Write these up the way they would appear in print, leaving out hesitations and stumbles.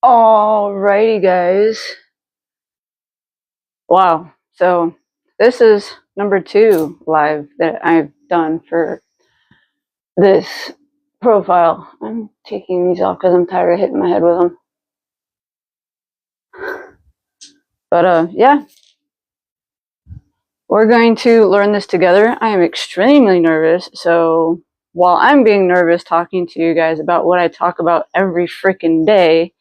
Alrighty, guys. Wow. So this is number 2 live that I've done for this profile. I'm taking these off because I'm tired of hitting my head with them. But yeah, we're going to learn this together. I am extremely nervous. So while I'm being nervous talking to you guys about what I talk about every freaking day,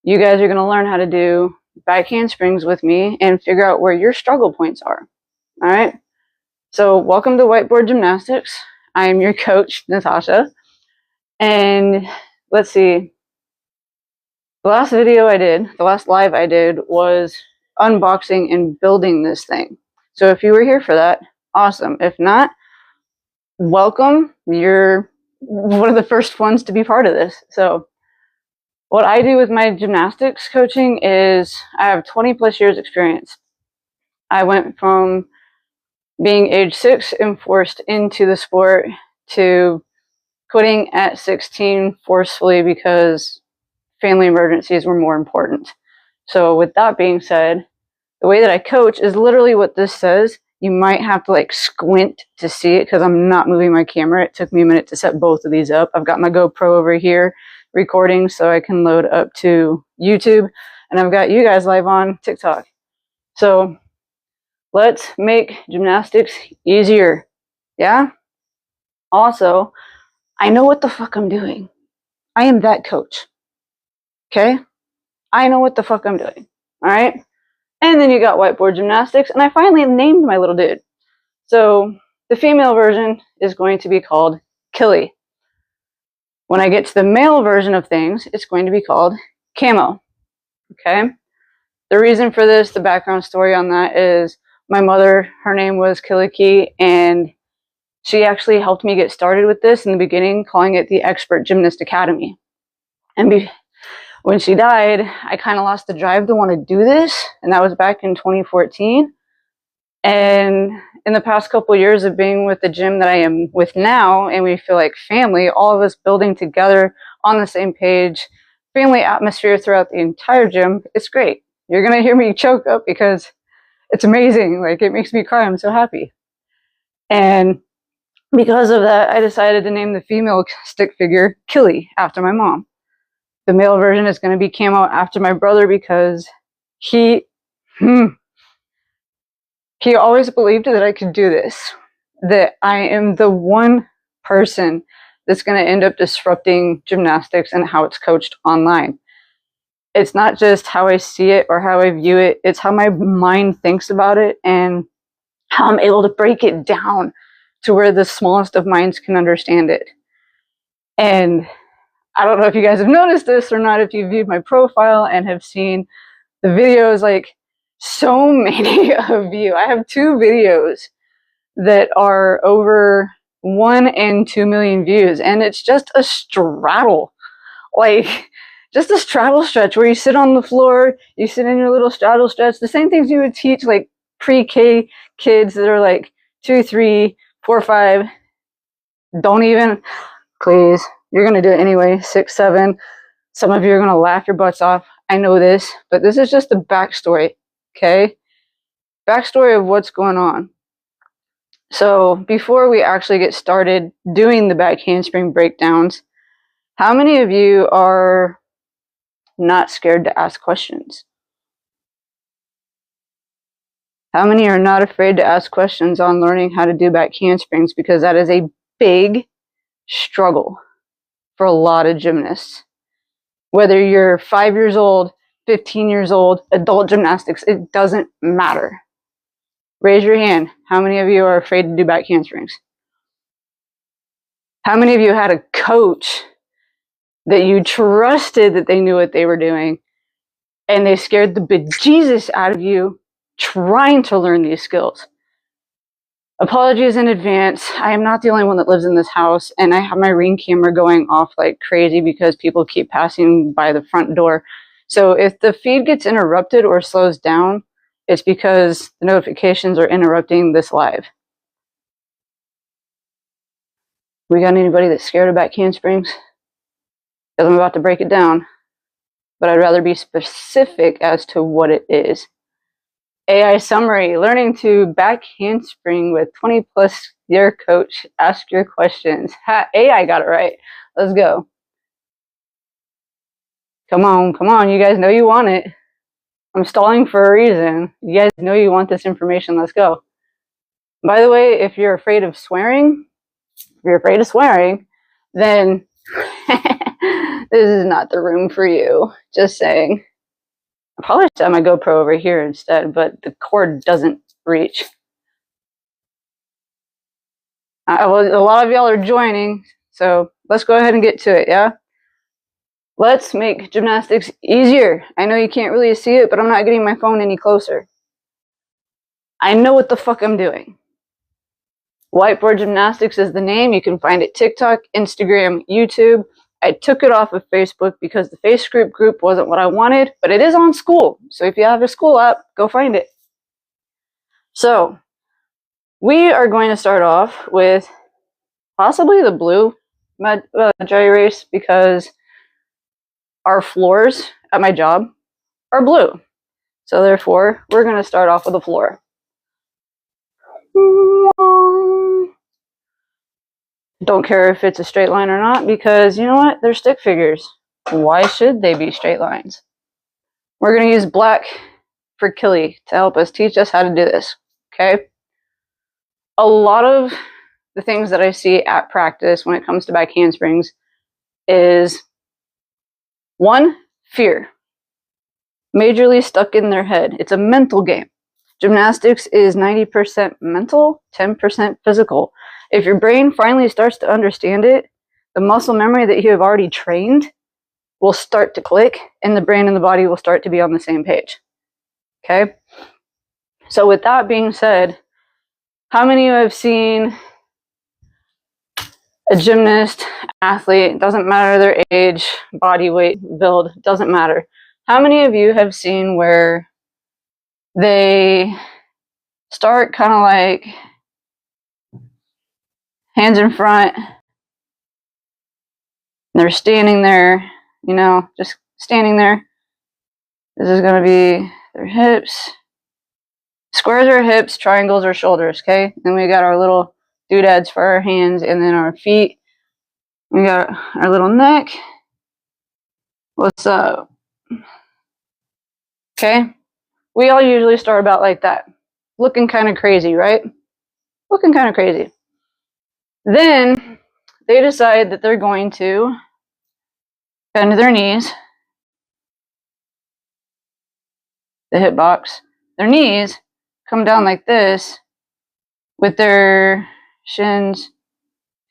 you guys are going to learn how to do back handsprings with me and figure out where your struggle points are. All right. So welcome to Whiteboard Gymnastics. I am your coach, Natasha. And let's see, the last live I did was unboxing and building this thing. So if you were here for that, awesome. If not, welcome. You're one of the first ones to be part of this. So what I do with my gymnastics coaching is I have 20 plus years experience. I went from being age 6 and forced into the sport to quitting at 16 forcefully because family emergencies were more important. So with that being said, the way that I coach is literally what this says. You might have to like squint to see it because I'm not moving my camera. It took me a minute to set both of these up. I've got my GoPro over here recording so I can load up to YouTube, and I've got you guys live on TikTok. So let's make gymnastics easier. Yeah? Also, I know what the fuck I'm doing. I am that coach. Okay? I know what the fuck I'm doing. All right? And then you got whiteboard gymnastics, and I finally named my little dude. So the female version is going to be called Killy. When I get to the male version of things, it's going to be called Camo. Okay? The reason for this, the background story on that is my mother, her name was Kiliki, and she actually helped me get started with this in the beginning, calling it the Expert Gymnast Academy. And when she died, I kind of lost the drive to want to do this, and that was back in 2014. And in the past couple of years of being with the gym that I am with now, and we feel like family, all of us building together on the same page, family atmosphere throughout the entire gym, it's great. You're going to hear me choke up because it's amazing. Like, it makes me cry. I'm so happy. And because of that, I decided to name the female stick figure Killy after my mom. The male version is going to be Camo after my brother because he always believed that I could do this, that I am the one person that's going to end up disrupting gymnastics and how it's coached online. It's not just how I see it or how I view it, it's how my mind thinks about it and how I'm able to break it down to where the smallest of minds can understand it. And I don't know if you guys have noticed this or not, if you've viewed my profile and have seen the videos, like so many of you. I have 2 videos that are over 1 and 2 million views, and it's just a straddle. Like, just a straddle stretch where you sit on the floor, you sit in your little straddle stretch, the same things you would teach like pre-K kids that are like 2, 3, 4, 5. Don't even, please. You're going to do it anyway. 6, 7. Some of you are going to laugh your butts off. I know this, but this is just the backstory, okay? Backstory of what's going on. So before we actually get started doing the back handspring breakdowns, how many of you are not scared to ask questions? How many are not afraid to ask questions on learning how to do back handsprings? Because that is a big struggle for a lot of gymnasts. Whether you're 5 years old, 15 years old, adult gymnastics, it doesn't matter. Raise your hand. How many of you are afraid to do back handsprings? How many of you had a coach that you trusted that they knew what they were doing and they scared the bejesus out of you trying to learn these skills? Apologies in advance. I am not the only one that lives in this house, and I have my Ring camera going off like crazy because people keep passing by the front door. So if the feed gets interrupted or slows down, it's because the notifications are interrupting this live. We got anybody that's scared of back handsprings? Because I'm about to break it down. but I'd rather be specific as to what it is. AI summary, learning to back handspring with 20 plus year coach. Ask your questions. AI got it right. Let's go. Come on. You guys know you want it. I'm stalling for a reason. You guys know you want this information. Let's go. By the way, if you're afraid of swearing, then this is not the room for you. Just saying. I probably should have my GoPro over here instead, but the cord doesn't reach. Well, a lot of y'all are joining, so let's go ahead and get to it, yeah? Let's make gymnastics easier. I know you can't really see it, but I'm not getting my phone any closer. I know what the fuck I'm doing. Whiteboard Gymnastics is the name. You can find it TikTok, Instagram, YouTube. I took it off of Facebook because the Facebook group wasn't what I wanted, but it is on school. So if you have a school app, go find it. So we are going to start off with possibly the blue dry erase because our floors at my job are blue. So therefore, we're going to start off with a floor. Don't care if it's a straight line or not because you know what? They're stick figures. Why should they be straight lines? We're going to use black for Killy to help us teach us how to do this. Okay? A lot of the things that I see at practice when it comes to back handsprings is 1, fear. Majorly stuck in their head. It's a mental game. Gymnastics is 90% mental, 10% physical. If your brain finally starts to understand it, the muscle memory that you have already trained will start to click, and the brain and the body will start to be on the same page. Okay? So with that being said, how many of you have seen a gymnast, athlete, doesn't matter their age, body weight, build, doesn't matter. How many of you have seen where they start kind of like hands in front, and they're standing there, you know, just standing there. This is going to be their hips. Squares are hips, triangles are shoulders, okay? Then we got our little doodads for our hands, and then our feet. We got our little neck. What's up? Okay? We all usually start about like that. Looking kind of crazy, right? Looking kind of crazy. Then they decide that they're going to bend their knees, the hip box, their knees come down like this with their shins,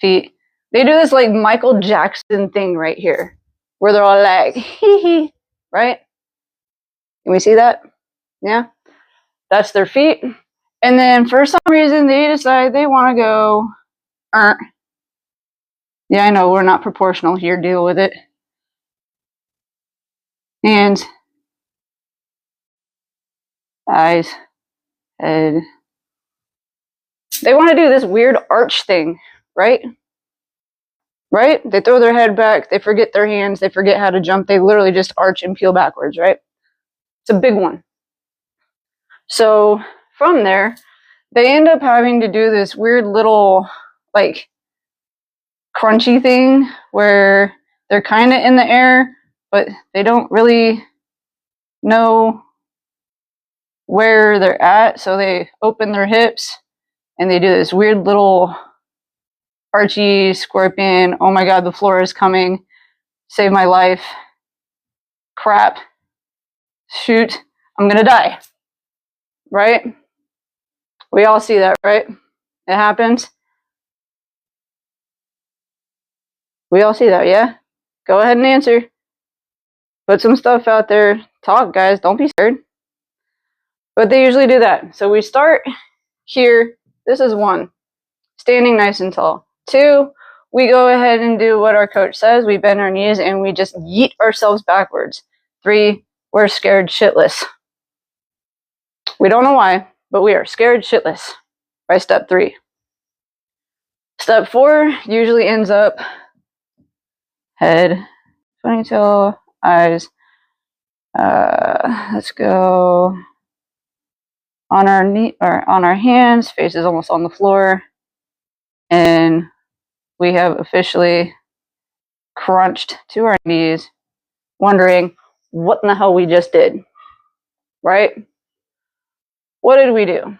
feet. They do this like Michael Jackson thing right here, where they're all like, hee hee, right? Can we see that? Yeah? That's their feet. And then for some reason, they decide they want to go, yeah, I know, we're not proportional here, deal with it. Hands, eyes, head. They want to do this weird arch thing, right? Right? They throw their head back, they forget their hands, they forget how to jump, they literally just arch and peel backwards, right? It's a big one. So from there, they end up having to do this weird little, like, crunchy thing where they're kind of in the air, but they don't really know where they're at. So they open their hips and they do this weird little archy scorpion. Oh my God, the floor is coming. Save my life. Crap. Shoot. I'm going to die. Right? We all see that, right? It happens. We all see that, yeah? Go ahead and answer. Put some stuff out there. Talk, guys. Don't be scared. But they usually do that. So we start here. This is 1. Standing nice and tall. 2, we go ahead and do what our coach says. We bend our knees and we just yeet ourselves backwards. 3, we're scared shitless. We don't know why, but we are scared shitless by step 3. Step 4 usually ends up head, ponytail, eyes, Let's go on our knee or on our hands, face is almost on the floor, and we have officially crunched to our knees, wondering what in the hell we just did, right? What did we do?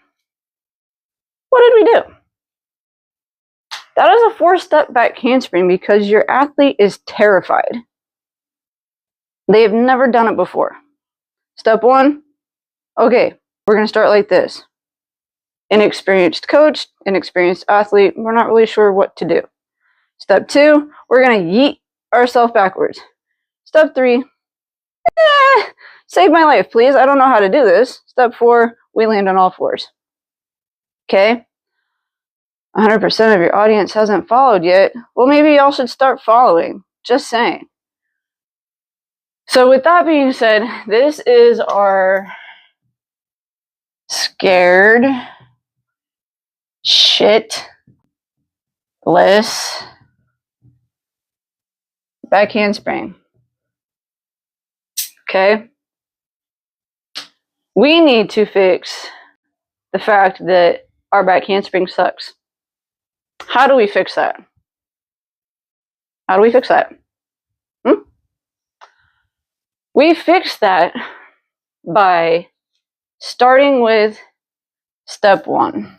What did we do? That is a 4-step back handspring because your athlete is terrified. They have never done it before. Step 1, okay, we're going to start like this. Inexperienced coach, inexperienced athlete, we're not really sure what to do. Step 2, we're going to yeet ourselves backwards. Step 3, save my life, please. I don't know how to do this. Step 4, we land on all fours. Okay? 100% of your audience hasn't followed yet. Well, maybe y'all should start following. Just saying. So with that being said, this is our scared shitless back handspring. Okay? We need to fix the fact that our back handspring sucks. How do we fix that? How do we fix that? We fix that by starting with step 1.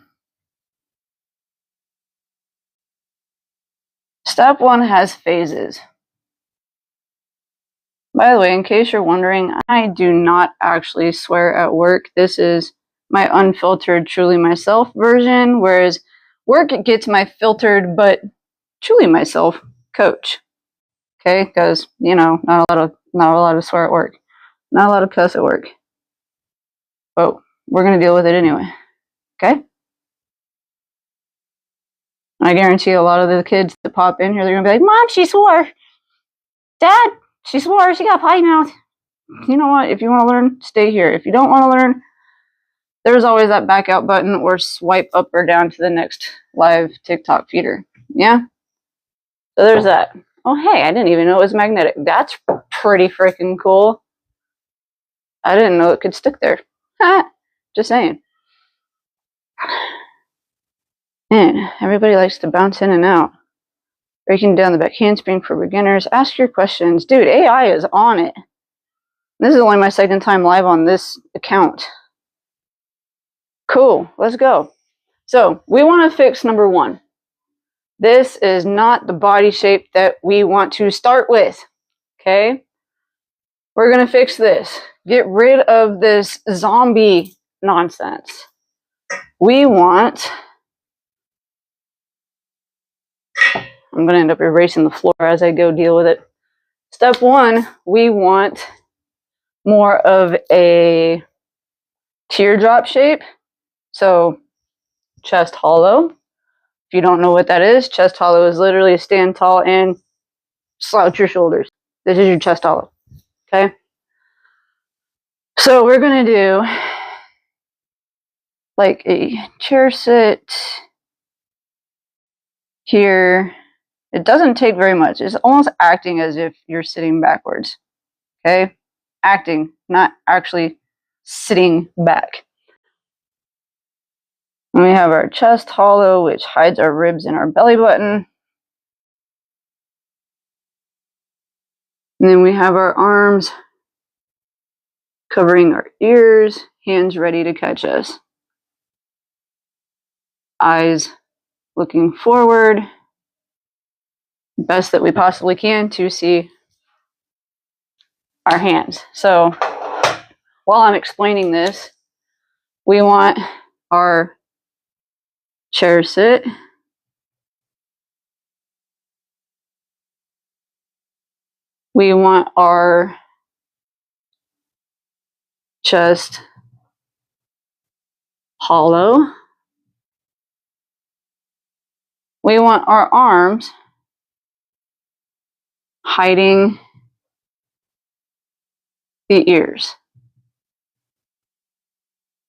Step 1 has phases. By the way, in case you're wondering, I do not actually swear at work. This is my unfiltered, truly myself version, whereas work gets my filtered, but truly myself coach. Okay, because not a lot of swear at work, not a lot of cuss at work. But we're gonna deal with it anyway. Okay. I guarantee a lot of the kids that pop in here, they're gonna be like, "Mom, she swore. Dad, she swore. She got potty mouth." You know what? If you want to learn, stay here. If you don't want to learn, there's always that back out button or swipe up or down to the next live TikTok feeder. Yeah. So there's that. Oh, hey, I didn't even know it was magnetic. That's pretty freaking cool. I didn't know it could stick there. Just saying. Man, everybody likes to bounce in and out. Breaking down the back handspring for beginners. Ask your questions. Dude, AI is on it. This is only my second time live on this account. Cool, let's go. So, we want to fix number 1. This is not the body shape that we want to start with. Okay? We're going to fix this. Get rid of this zombie nonsense. We want... I'm going to end up erasing the floor as I go deal with it. Step 1, we want more of a teardrop shape. So, chest hollow. If you don't know what that is, chest hollow is literally stand tall and slouch your shoulders. This is your chest hollow. Okay? So we're going to do like a chair sit here. It doesn't take very much. It's almost acting as if you're sitting backwards. Okay? Acting, not actually sitting back. And we have our chest hollow, which hides our ribs and our belly button. And then we have our arms covering our ears, hands ready to catch us. Eyes looking forward, best that we possibly can to see our hands. So while I'm explaining this, we want our chair sit. We want our chest hollow. We want our arms hiding the ears.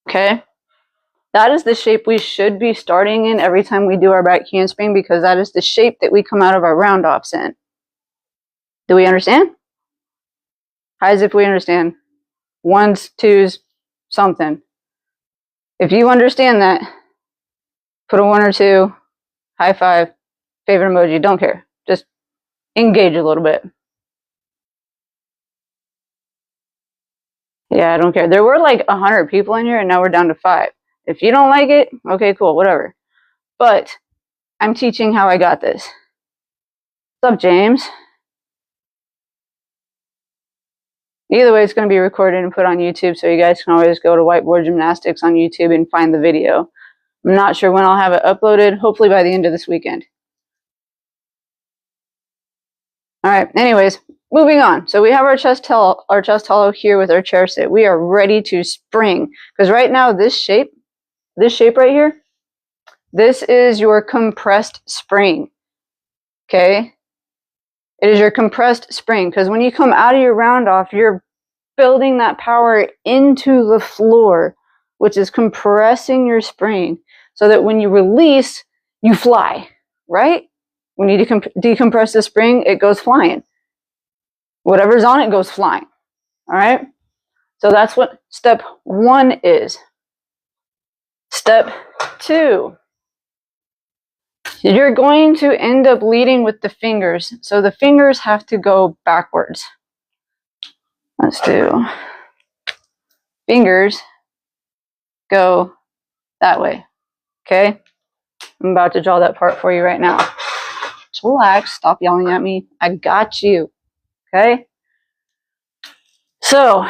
Okay? That is the shape we should be starting in every time we do our back handspring, because that is the shape that we come out of our round offs in. Do we understand? As if we understand. Ones, twos, something. If you understand that, put a 1 or 2, high five, favorite emoji, don't care. Just engage a little bit. Yeah, I don't care. There were like 100 people in here and now we're down to 5. If you don't like it, okay, cool, whatever. But I'm teaching how I got this. What's up, James? Either way, it's going to be recorded and put on YouTube, so you guys can always go to Whiteboard Gymnastics on YouTube and find the video. I'm not sure when I'll have it uploaded, hopefully by the end of this weekend. All right, anyways, moving on. So we have our chest hollow here with our chair sit. We are ready to spring, because right now this shape right here, this is your compressed spring, okay? It is your compressed spring, because when you come out of your round off, you're building that power into the floor, which is compressing your spring, so that when you release, you fly, right? When you decompress the spring, it goes flying. Whatever's on it goes flying, all right? So that's what step 1 is. Step 2. You're going to end up leading with the fingers. So the fingers have to go backwards. Let's do fingers go that way. Okay? I'm about to draw that part for you right now. Just relax. Stop yelling at me. I got you. Okay? So,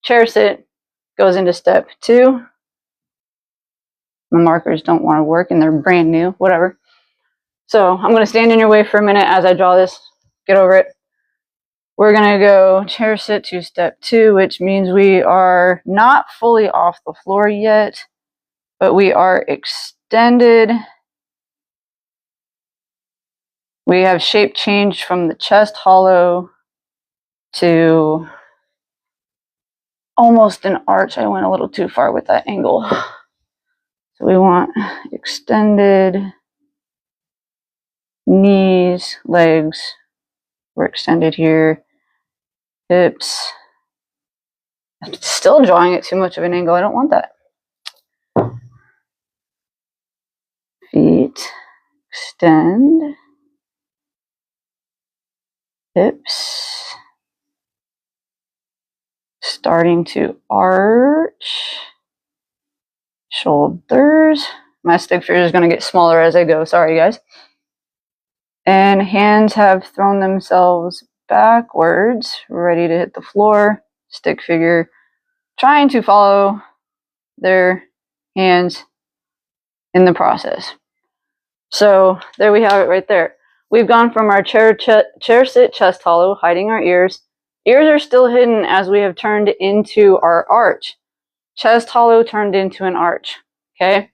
chair sit goes into step 2. My markers don't want to work and they're brand new. Whatever. So, I'm going to stand in your way for a minute as I draw this. Get over it. We're going to go chair sit to step 2, which means we are not fully off the floor yet, but we are extended. We have shape changed from the chest hollow to almost an arch. I went a little too far with that angle. So we want extended knees, legs. We're extended here. Hips. I'm still drawing it too much of an angle. I don't want that. Feet. Extend. Hips. Starting to arch. Shoulders. My stick figure is going to get smaller as I go. Sorry, guys. And hands have thrown themselves backwards, ready to hit the floor. Stick figure trying to follow their hands in the process. So there we have it right there. We've gone from our chair sit chest hollow, hiding our ears. Ears are still hidden as we have turned into our arch. Chest hollow turned into an arch, okay?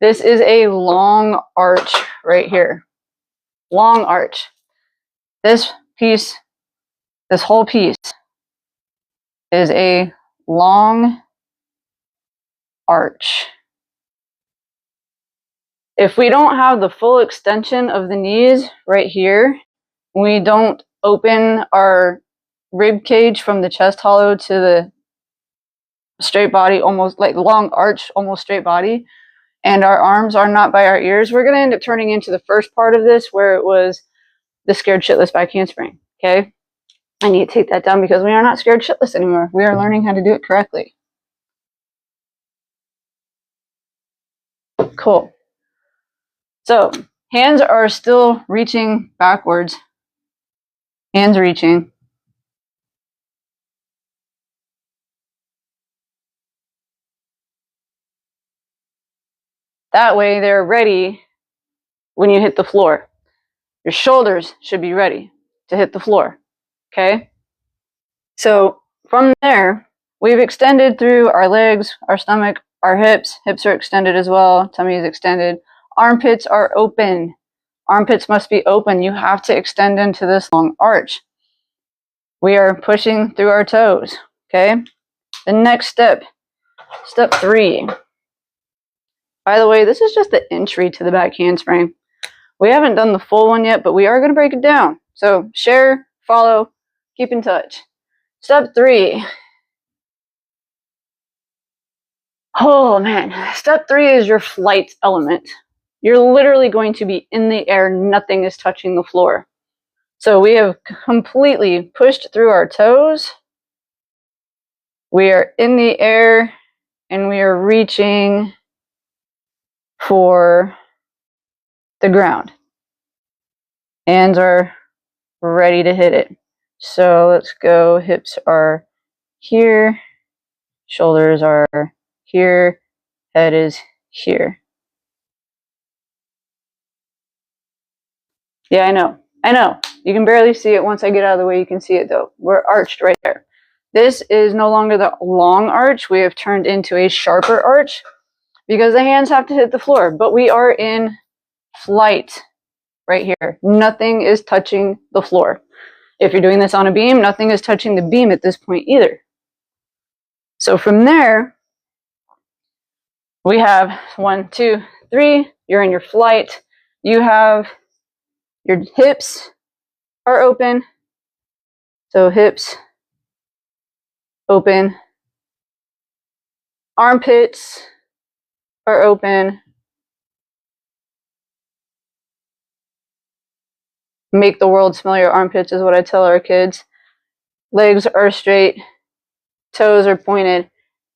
This is a long arch right here. Long arch. This piece, this whole piece is a long arch. If we don't have the full extension of the knees right here, we don't open our rib cage from the chest hollow to the straight body, almost like long arch, almost straight body, and our arms are not by our ears, we're going to end up turning into the first part of this where it was the scared shitless back handspring, okay? I need to take that down because we are not scared shitless anymore. We are learning how to do it correctly. Cool. So, hands are still reaching backwards. Hands reaching. That way they're ready when you hit the floor. Your shoulders should be ready to hit the floor, okay? So from there, we've extended through our legs, our stomach, our hips. Hips are extended as well. Tummy is extended. Armpits are open. Armpits must be open. You have to extend into this long arch. We are pushing through our toes, okay? The next step, step 3. By the way, this is just the entry to the back handspring. We haven't done the full one yet, but we are going to break it down. So share, follow, keep in touch. Step 3 Oh man, step 3 is your flight element. You're literally going to be in the air, nothing is touching the floor. So we have completely pushed through our toes. We are in the air and we are reaching for the ground. Hands are ready to hit it. So let's go. Hips are here. Shoulders are here. Head is here. Yeah, I know. I know. You can barely see it. Once I get out of the way, you can see it though. We're arched right there. This is no longer the long arch. We have turned into a sharper arch because the hands have to hit the floor. But we are in flight right here. Nothing is touching the floor. If you're doing this on a beam, nothing is touching the beam at this point either. So from there, we have 1, 2, 3. You're in your flight. You have your hips are open. So hips open. Armpits are open. Make the world smell your armpits is what I tell our kids. Legs are straight. Toes are pointed.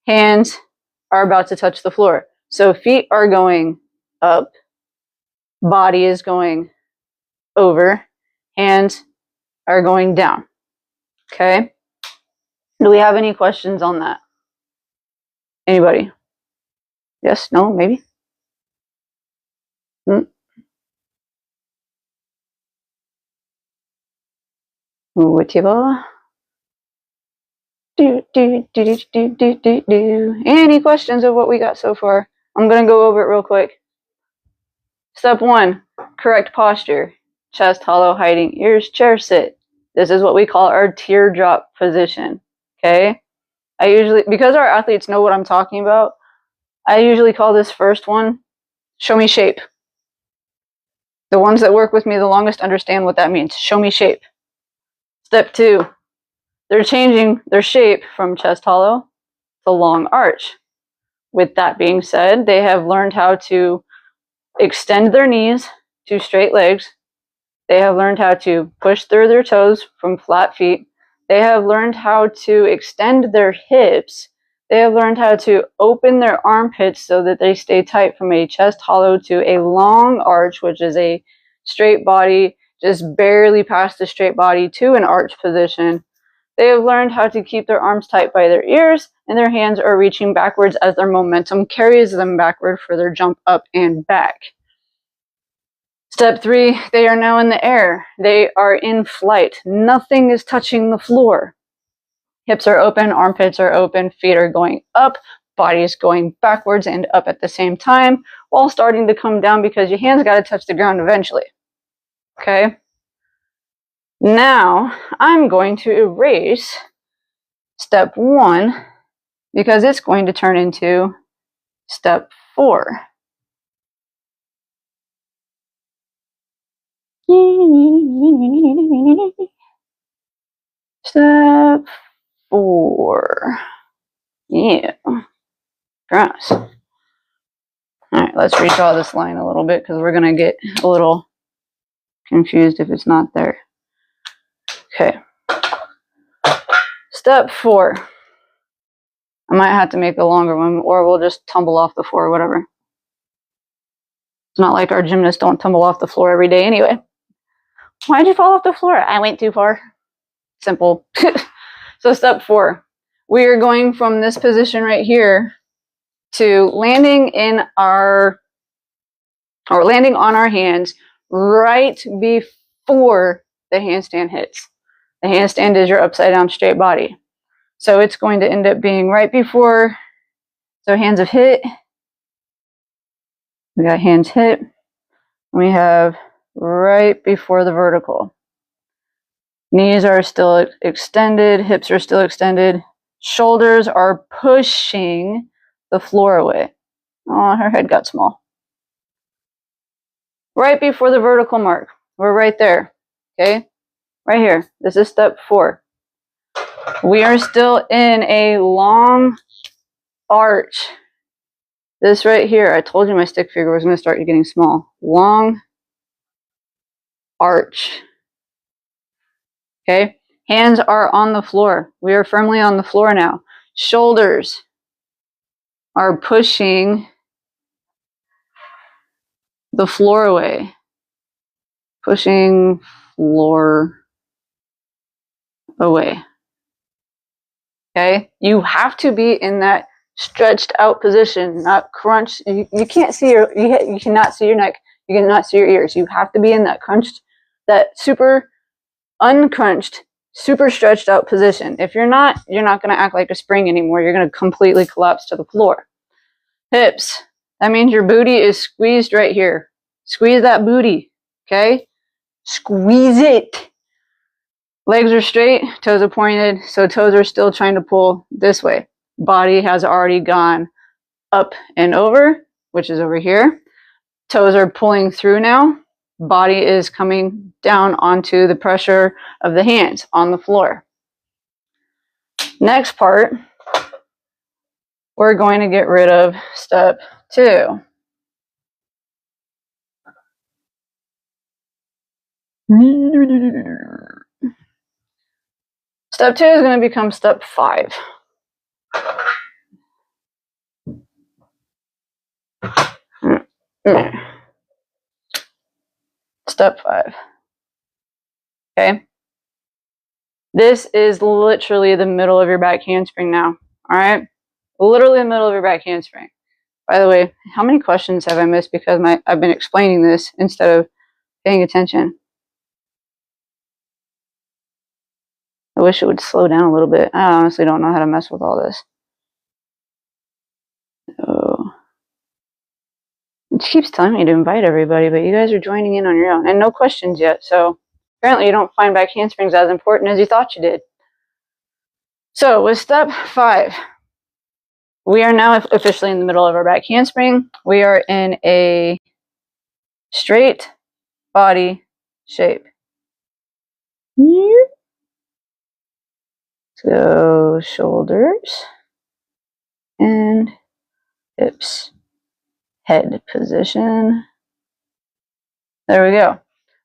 Hands are about to touch the floor. So feet are going up. Body is going over. Hands are going down. Okay? Do we have any questions on that? Anybody? Yes? No? Maybe? Whatever. Any questions of what we got so far? I'm going to go over it real quick. Step 1, correct posture. Chest hollow, hiding ears, chair sit. This is what we call our teardrop position. Okay? I usually, because our athletes know what I'm talking about, I usually call this first one, show me shape. The ones that work with me the longest understand what that means. Show me shape. Step 2, they're changing their shape from chest hollow to long arch. With that being said, they have learned how to extend their knees to straight legs. They have learned how to push through their toes from flat feet. They have learned how to extend their hips. They have learned how to open their armpits so that they stay tight from a chest hollow to a long arch, which is a straight body, just barely past the straight body to an arch position. They have learned how to keep their arms tight by their ears, and their hands are reaching backwards as their momentum carries them backward for their jump up and back. Step 3, they are now in the air. They are in flight. Nothing is touching the floor. Hips are open, armpits are open, feet are going up, body is going backwards and up at the same time, while starting to come down because your hands got to touch the ground eventually. Okay? Now, I'm going to erase step 1 because it's going to turn into step 4. Step 4. Yeah. Gross. All right, let's redraw this line a little bit because we're going to get a little confused if it's not there. Okay. Step 4. I might have to make a longer one, or we'll just tumble off the floor or whatever. It's not like our gymnasts don't tumble off the floor every day anyway. Why'd you fall off the floor? I went too far. Simple. So step 4. We are going from this position right here to landing in our, or landing on our hands right before the handstand hits. The handstand is your upside down straight body. So it's going to end up being right before, so hands have hit. We got hands hit. We have right before the vertical. Knees are still extended, hips are still extended. Shoulders are pushing the floor away. Oh, her head got small. Right before the vertical mark. We're right there. Okay? Right here. This is step 4. We are still in a long arch. This right here, I told you my stick figure was going to start getting small. Long arch. Okay? Hands are on the floor. We are firmly on the floor now. Shoulders are pushing the floor away. Pushing floor away. Okay? You have to be in that stretched out position, not crunched. You can't see you cannot see your neck. You cannot see your ears. You have to be in that crunched, that super uncrunched, super stretched out position. If you're not going to act like a spring anymore. You're going to completely collapse to the floor. Hips. That means your booty is squeezed right here. Squeeze that booty. Okay? Squeeze it. Legs are straight, toes are pointed, so toes are still trying to pull this way. Body has already gone up and over, which is over here. Toes are pulling through now. Body is coming down onto the pressure of the hands on the floor. Next part, we're going to get rid of step 2. Step 2 is going to become step 5. Step 5. Okay? This is literally the middle of your back handspring now. Alright? Literally the middle of your back handspring. By the way, how many questions have I missed because I've been explaining this instead of paying attention? I wish it would slow down a little bit. I honestly don't know how to mess with all this. So, it keeps telling me to invite everybody, but you guys are joining in on your own. And no questions yet, so apparently you don't find back handsprings as important as you thought you did. So, with step 5, we are now officially in the middle of our back handspring. We are in a straight body shape. So, shoulders and hips, head position. There we go.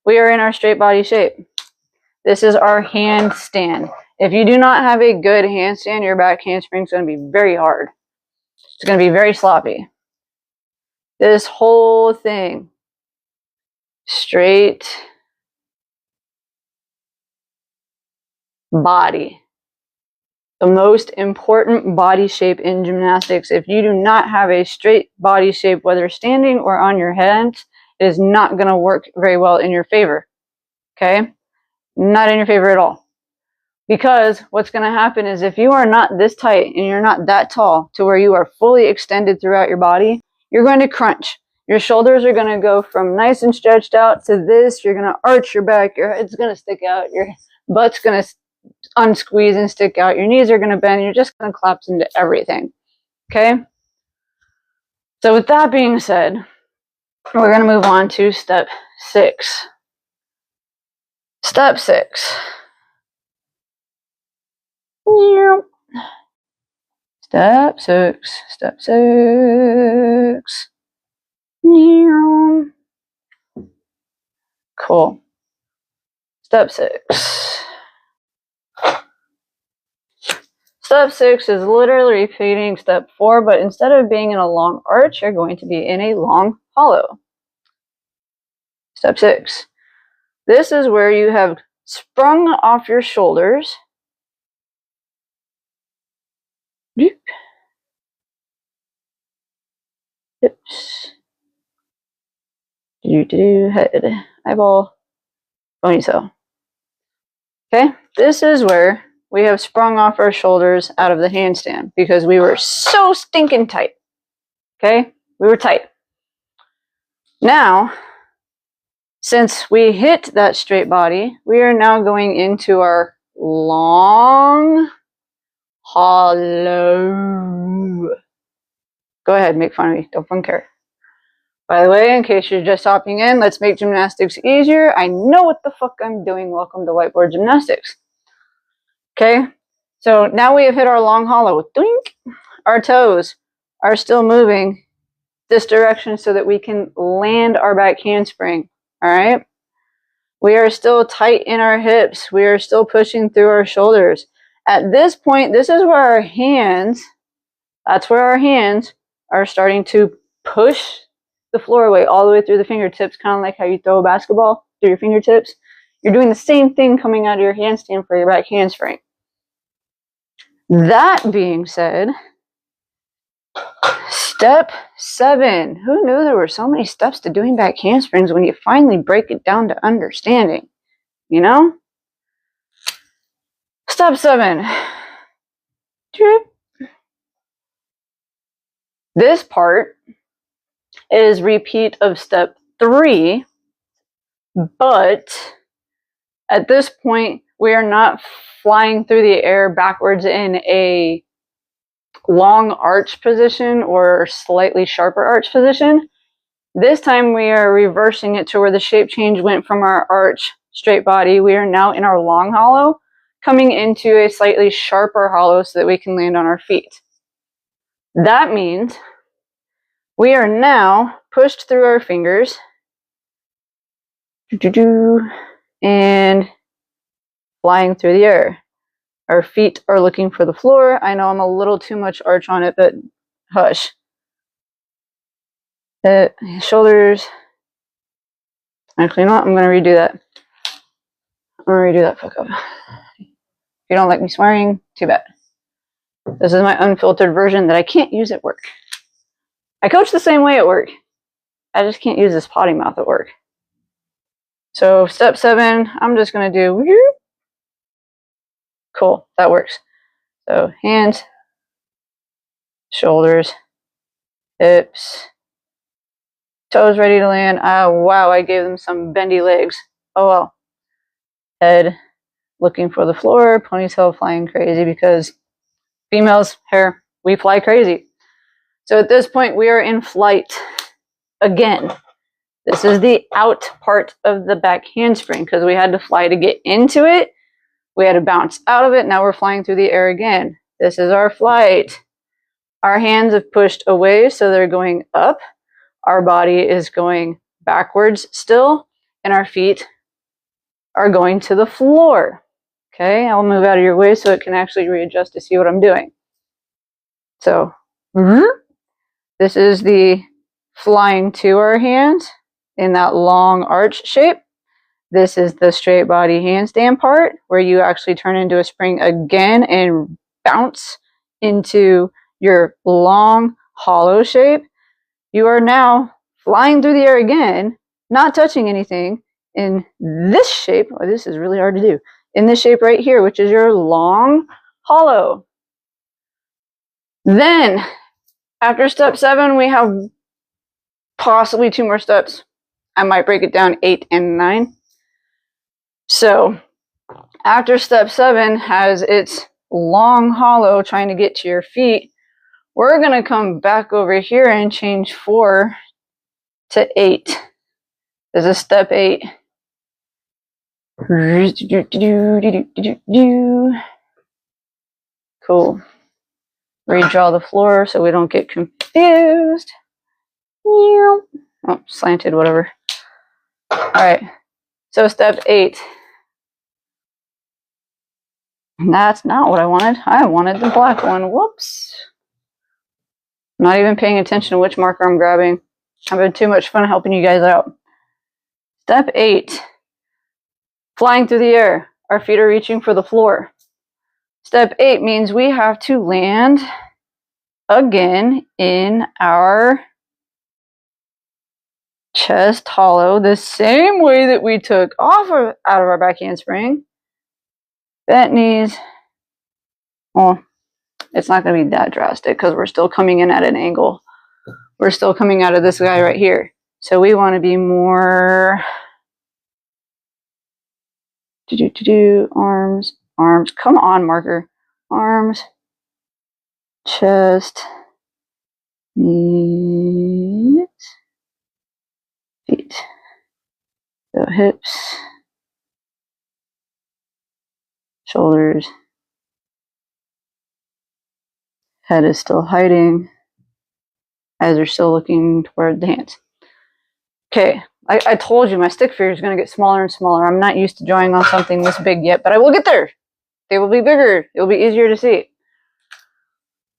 We are in our straight body shape. This is our handstand. If you do not have a good handstand, your back handspring is going to be very hard. It's going to be very sloppy. This whole thing, straight body. The most important body shape in gymnastics. If you do not have a straight body shape, whether standing or on your hands, it is not going to work very well in your favor. Okay? Not in your favor at all. Because what's going to happen is if you are not this tight and you're not that tall to where you are fully extended throughout your body, you're going to crunch. Your shoulders are going to go from nice and stretched out to this. You're going to arch your back. Your head's going to stick out. Your butt's going to unsqueeze and stick out. Your knees are going to bend. You're just going to collapse into everything. Okay? So with that being said, we're going to move on to step 6. Step 6. Step 6. Step 6. Cool. Step 6. Step 6 is literally repeating step 4, but instead of being in a long arch, you're going to be in a long hollow. Step 6. This is where you have sprung off your shoulders. Hips. Head. Eyeball. Ponytail. Okay, this is where we have sprung off our shoulders out of the handstand because we were so stinking tight. Okay, we were tight. Now, since we hit that straight body, we are now going into our long hollow. Go ahead, make fun of me. Don't fucking care. By the way, in case you're just hopping in, let's make gymnastics easier. I know what the fuck I'm doing. Welcome to Whiteboard Gymnastics. Okay, so now we have hit our long hollow. Doink. Our toes are still moving this direction so that we can land our back handspring. All right. We are still tight in our hips. We are still pushing through our shoulders. At this point, this is where our hands, that's where our hands are starting to push the floor away all the way through the fingertips, kind of like how you throw a basketball through your fingertips. You're doing the same thing coming out of your handstand for your back handspring. That being said, step 7. Who knew there were so many steps to doing back handsprings when you finally break it down to understanding? You know? Step 7. This part is repeat of step 3, but at this point, we are not flying through the air backwards in a long arch position or slightly sharper arch position. This time we are reversing it to where the shape change went from our arch straight body. We are now in our long hollow, coming into a slightly sharper hollow so that we can land on our feet. That means we are now pushed through our fingers and flying through the air. Our feet are looking for the floor. I know I'm a little too much arch on it, but hush. Shoulders. Actually, no, I'm going to redo that. I'm going to redo that fuck up. If you don't like me swearing, too bad. This is my unfiltered version that I can't use at work. I coach the same way at work. I just can't use this potty mouth at work. So step 7, I'm just going to do... Cool, that works. So hands, shoulders, hips, toes ready to land. Wow, I gave them some bendy legs. Oh well. Head looking for the floor, ponytail flying crazy because females, hair, we fly crazy. So at this point, we are in flight again. This is the out part of the back handspring because we had to fly to get into it. We had to bounce out of it. Now we're flying through the air again. This is our flight. Our hands have pushed away, so they're going up. Our body is going backwards still, and our feet are going to the floor. Okay, I'll move out of your way so it can actually readjust to see what I'm doing. So, this is the flying to our hands in that long arch shape. This is the straight body handstand part where you actually turn into a spring again and bounce into your long hollow shape. You are now flying through the air again, not touching anything in this shape. Oh, this is really hard to do. In this shape right here, which is your long hollow. Then, after step 7, we have possibly 2 more steps. I might break it down 8 and 9. So, after step 7 has its long hollow trying to get to your feet, we're going to come back over here and change 4 to 8. This is step 8. Cool. Redraw the floor so we don't get confused. Oh, slanted, whatever. Alright, so step 8. That's not what I wanted. I wanted the black one. Whoops. I'm not even paying attention to which marker I'm grabbing. I've had too much fun helping you guys out. Step 8. Flying through the air. Our feet are reaching for the floor. Step 8 means we have to land again in our chest hollow the same way that we took out of our back handspring. Bent knees. Well, it's not going to be that drastic because we're still coming in at an angle. We're still coming out of this guy right here. So we want to be more... Arms. Arms. Come on, marker. Arms. Chest. Knees. Feet. So hips. Shoulders. Head is still hiding. as you're still looking toward the hands. Okay, I told you my stick figure is going to get smaller and smaller. I'm not used to drawing on something this big yet, but I will get there. They will be bigger. It will be easier to see.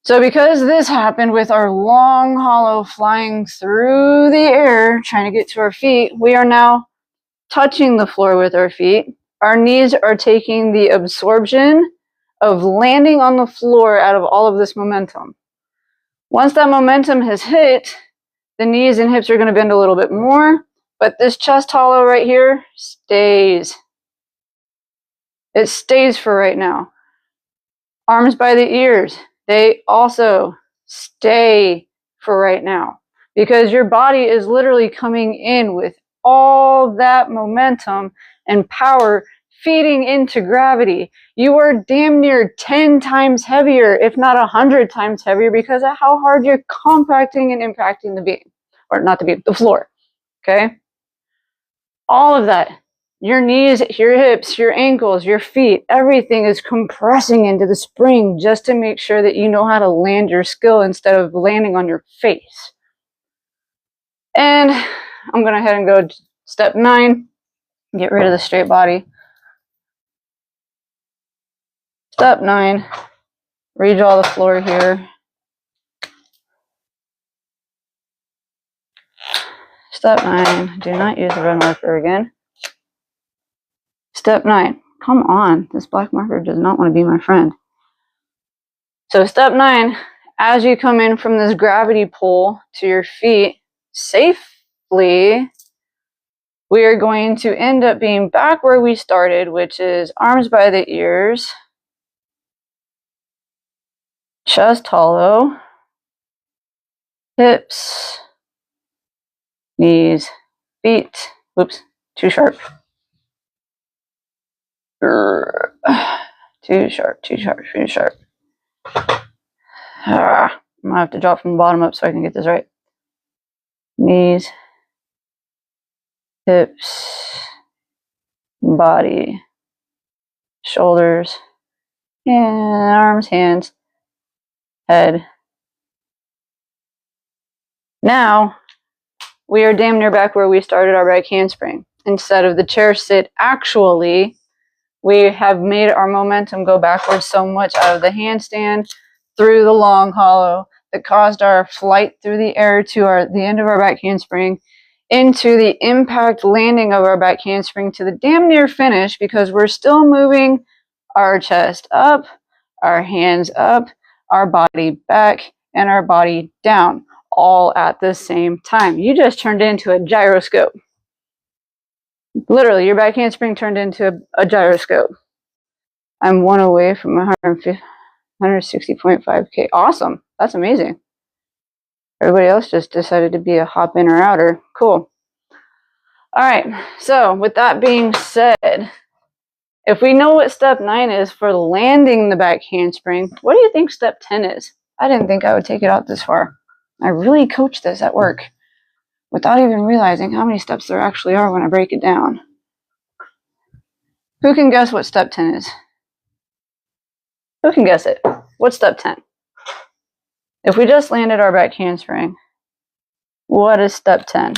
So because this happened with our long hollow flying through the air, trying to get to our feet, we are now touching the floor with our feet. Our knees are taking the absorption of landing on the floor out of all of this momentum. Once that momentum has hit, the knees and hips are going to bend a little bit more, but this chest hollow right here stays. It stays for right now. Arms by the ears, they also stay for right now because your body is literally coming in with all that momentum and power feeding into gravity. You are damn near 10 times heavier, if not 100 times heavier, because of how hard you're compacting and impacting the beam, or not the beam, the floor. Okay? All of that. Your knees, your hips, your ankles, your feet, everything is compressing into the spring just to make sure that you know how to land your skill instead of landing on your face. And I'm going to head and go to step 9. Get rid of the straight body. Step 9. Redraw the floor here. Step 9. Do not use the red marker again. Step 9. Come on. This black marker does not want to be my friend. So step 9, as you come in from this gravity pull to your feet safely, we are going to end up being back where we started, which is arms by the ears, chest hollow, hips, knees, feet. Whoops, too sharp. Too sharp, too sharp, too sharp. I'm going to have to drop from the bottom up so I can get this right. Knees, hips, body, shoulders, and arms, hands, head. Now, we are damn near back where we started our back handspring. Instead of the chair sit, actually, we have made our momentum go backwards so much out of the handstand through the long hollow that caused our flight through the air to the end of our back handspring into the impact landing of our back handspring to the damn near finish, because we're still moving our chest up, our hands up, our body back, and our body down, all at the same time. You just turned into a gyroscope. Literally, your back handspring turned into a gyroscope. I'm 1 away from 160.5K. Awesome. That's amazing. Everybody else just decided to be a hop in or outer. Cool. All right. So with that being said, if we know what step 9 is for landing the back handspring, what do you think step 10 is? I didn't think I would take it out this far. I really coach this at work without even realizing how many steps there actually are when I break it down. Who can guess what step 10 is? Who can guess it? What's step 10? If we just landed our back handspring, what is step 10?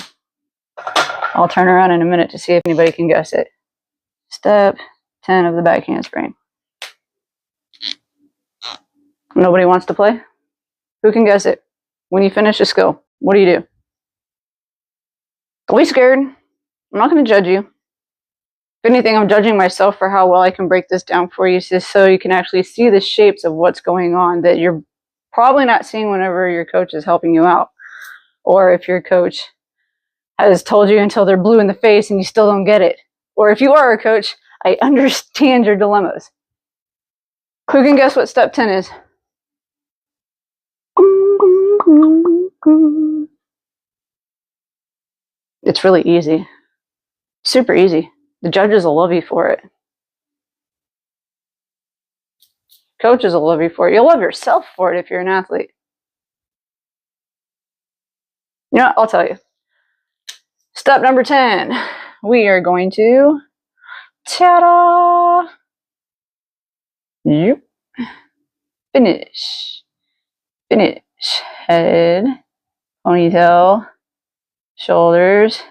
I'll turn around in a minute to see if anybody can guess it. Step 10 of the back handspring. Nobody wants to play? Who can guess it? When you finish a skill, what do? Don't be scared. I'm not going to judge you. If anything, I'm judging myself for how well I can break this down for you, just so you can actually see the shapes of what's going on that you're probably not seeing whenever your coach is helping you out. Or if your coach has told you until they're blue in the face and you still don't get it. Or if you are a coach, I understand your dilemmas. Who can guess what step 10 is? It's really easy. Super easy. The judges will love you for it. Coaches will love you for it. You'll love yourself for it if you're an athlete. You know what? I'll tell you. Step number 10. We are going to ta-da! Yep. Finish. Finish. Head. ponytail, shoulders,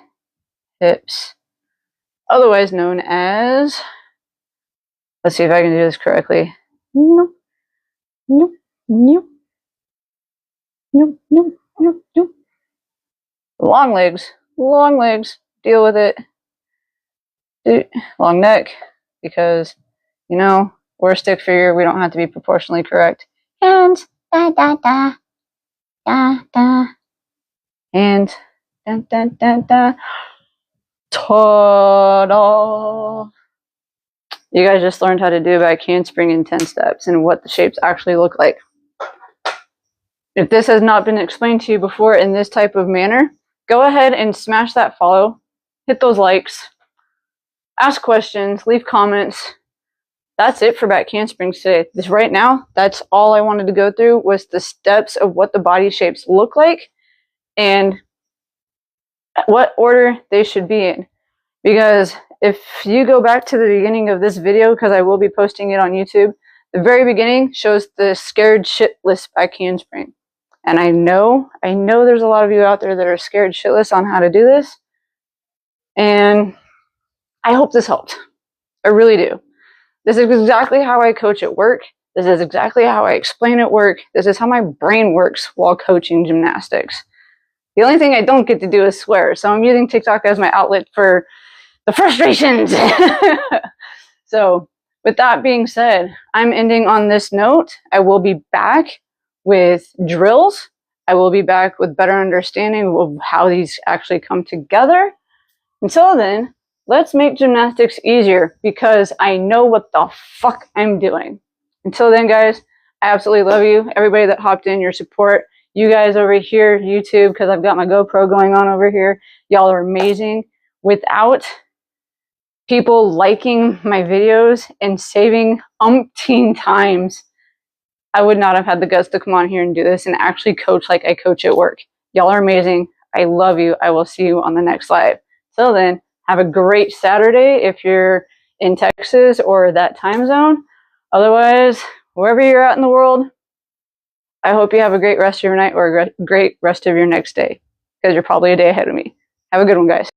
hips, otherwise known as, let's see if I can do this correctly. Nope, nope, nope, nope, nope, nope, nope. Long legs, deal with it. Long neck, because, you know, we're a stick figure, we don't have to be proportionally correct. Hands, da, da, da, da, da. Hands, da, da, da, da. Ta-da! You guys just learned how to do back handspring in 10 steps and what the shapes actually look like. If this has not been explained to you before in this type of manner, go ahead and smash that follow, hit those likes, ask questions, leave comments. That's it for back handsprings today. This right now, that's all I wanted to go through was the steps of what the body shapes look like and what order they should be in. Because if you go back to the beginning of this video, because I will be posting it on YouTube, the very beginning shows the scared shitless back handspring. And I know there's a lot of you out there that are scared shitless on how to do this. And I hope this helped. I really do. This is exactly how I coach at work. This is exactly how I explain at work. This is how my brain works while coaching gymnastics. The only thing I don't get to do is swear. So I'm using TikTok as my outlet for the frustrations. So with that being said, I'm ending on this note. I will be back with drills. I will be back with better understanding of how these actually come together. Until then, let's make gymnastics easier because I know what the fuck I'm doing. Until then, guys, I absolutely love you. Everybody that hopped in, your support. You guys over here, YouTube, because I've got my GoPro going on over here. Y'all are amazing. Without people liking my videos and saving umpteen times, I would not have had the guts to come on here and do this and actually coach like I coach at work. Y'all are amazing. I love you. I will see you on the next live. Till then, have a great Saturday if you're in Texas or that time zone. Otherwise, wherever you're at in the world, I hope you have a great rest of your night or a great rest of your next day because you're probably a day ahead of me. Have a good one, guys.